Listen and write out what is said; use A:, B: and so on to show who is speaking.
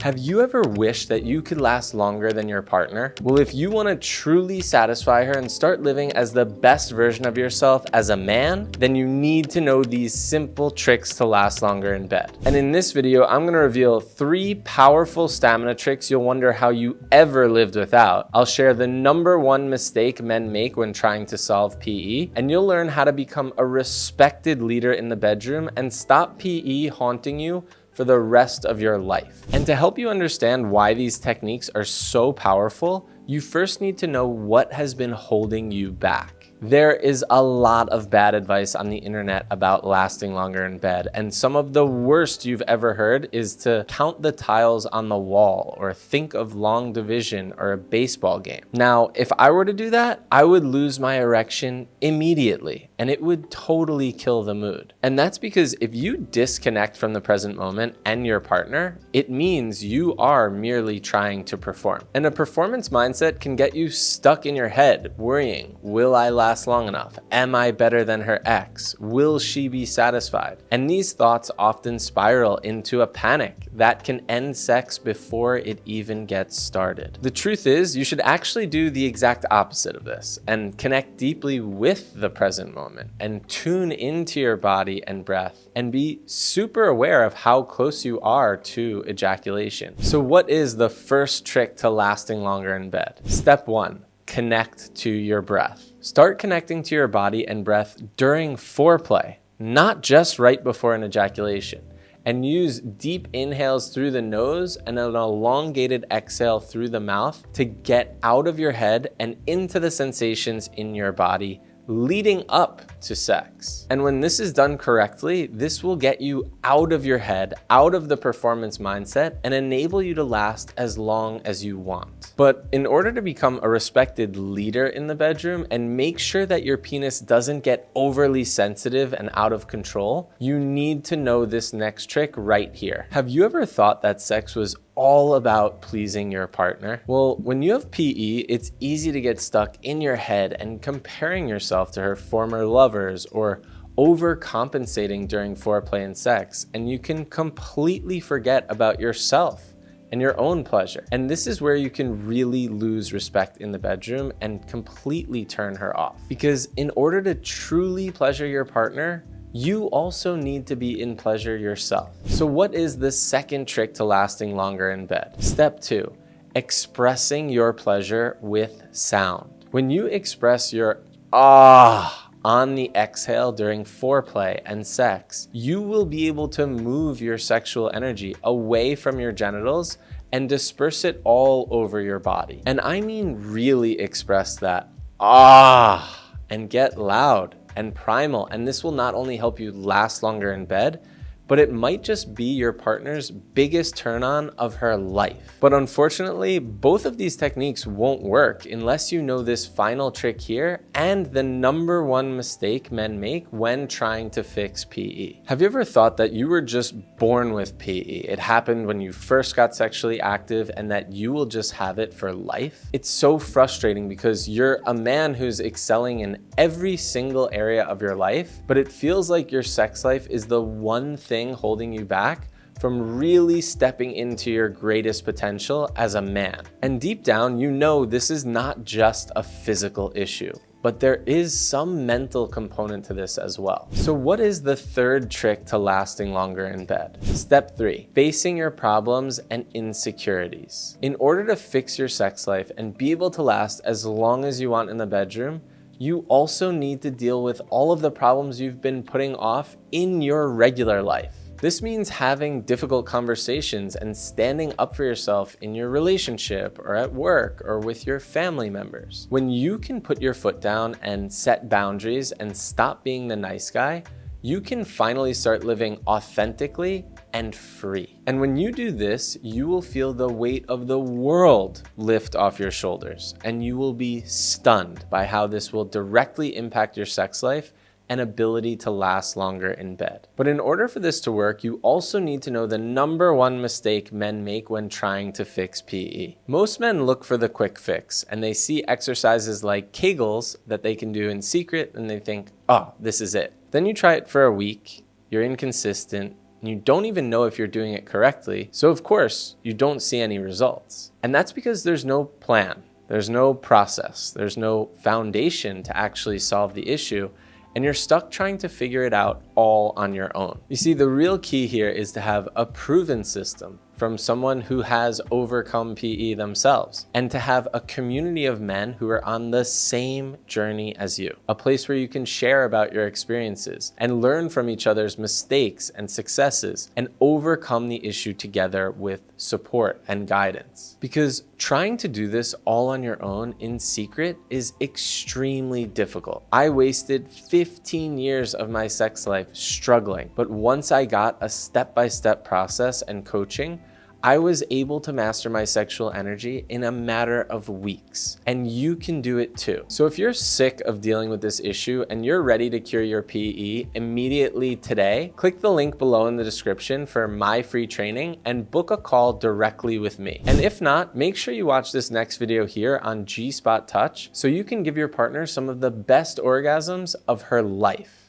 A: Have you ever wished that you could last longer than your partner? Well, if you want to truly satisfy her and start living as the best version of yourself as a man, then you need to know these simple tricks to last longer in bed. And in this video, I'm going to reveal 3 powerful stamina tricks you'll wonder how you ever lived without. I'll share the #1 mistake men make when trying to solve PE, and you'll learn how to become a respected leader in the bedroom and stop PE haunting you for the rest of your life. And to help you understand why these techniques are so powerful, you first need to know what has been holding you back. There is a lot of bad advice on the internet about lasting longer in bed, and some of the worst you've ever heard is to count the tiles on the wall or think of long division or a baseball game. Now, if I were to do that, I would lose my erection immediately, and it would totally kill the mood. And that's because if you disconnect from the present moment and your partner, it means you are merely trying to perform. And a performance mindset can get you stuck in your head, worrying, will I last long enough? Am I better than her ex? Will she be satisfied? And these thoughts often spiral into a panic that can end sex before it even gets started. The truth is, you should actually do the exact opposite of this and connect deeply with the present moment and tune into your body and breath and be super aware of how close you are to ejaculation. So what is the first trick to lasting longer in bed? Step 1. Connect to your breath. Start connecting to your body and breath during foreplay, not just right before an ejaculation. And use deep inhales through the nose and an elongated exhale through the mouth to get out of your head and into the sensations in your body leading up to sex. And when this is done correctly, this will get you out of your head, out of the performance mindset, and enable you to last as long as you want. But in order to become a respected leader in the bedroom and make sure that your penis doesn't get overly sensitive and out of control, you need to know this next trick right here. Have you ever thought that sex was all about pleasing your partner? Well, when you have PE, it's easy to get stuck in your head and comparing yourself to her former lovers or overcompensating during foreplay and sex, and you can completely forget about yourself and your own pleasure. And this is where you can really lose respect in the bedroom and completely turn her off. Because in order to truly pleasure your partner, you also need to be in pleasure yourself. So what is the second trick to lasting longer in bed? Step 2, expressing your pleasure with sound. When you express your on the exhale during foreplay and sex, you will be able to move your sexual energy away from your genitals and disperse it all over your body. And I mean really express that and get loud and primal, and this will not only help you last longer in bed, but it might just be your partner's biggest turn on of her life. But unfortunately, both of these techniques won't work unless you know this final trick here and the #1 mistake men make when trying to fix PE. Have you ever thought that you were just born with PE? It happened when you first got sexually active and that you will just have it for life? It's so frustrating because you're a man who's excelling in every single area of your life, but it feels like your sex life is the one thing holding you back from really stepping into your greatest potential as a man. And deep down, you know this is not just a physical issue, but there is some mental component to this as well. So what is the third trick to lasting longer in bed? Step 3, facing your problems and insecurities. In order to fix your sex life and be able to last as long as you want in the bedroom, you also need to deal with all of the problems you've been putting off in your regular life. This means having difficult conversations and standing up for yourself in your relationship or at work or with your family members. When you can put your foot down and set boundaries and stop being the nice guy, you can finally start living authentically and free. And when you do this, you will feel the weight of the world lift off your shoulders, and you will be stunned by how this will directly impact your sex life and ability to last longer in bed. But in order for this to work, you also need to know the #1 mistake men make when trying to fix PE. Most men look for the quick fix, and they see exercises like Kegels that they can do in secret, and they think, this is it. Then you try it for a week, you're inconsistent, and you don't even know if you're doing it correctly. So of course, you don't see any results. And that's because there's no plan, there's no process, there's no foundation to actually solve the issue, and you're stuck trying to figure it out all on your own. You see, the real key here is to have a proven system from someone who has overcome PE themselves, and to have a community of men who are on the same journey as you. A place where you can share about your experiences and learn from each other's mistakes and successes and overcome the issue together with support and guidance. Because trying to do this all on your own in secret is extremely difficult. I wasted 15 years of my sex life struggling, but once I got a step-by-step process and coaching, I was able to master my sexual energy in a matter of weeks, and you can do it too. So if you're sick of dealing with this issue and you're ready to cure your PE immediately today, click the link below in the description for my free training and book a call directly with me. And if not, make sure you watch this next video here on G-Spot Touch so you can give your partner some of the best orgasms of her life.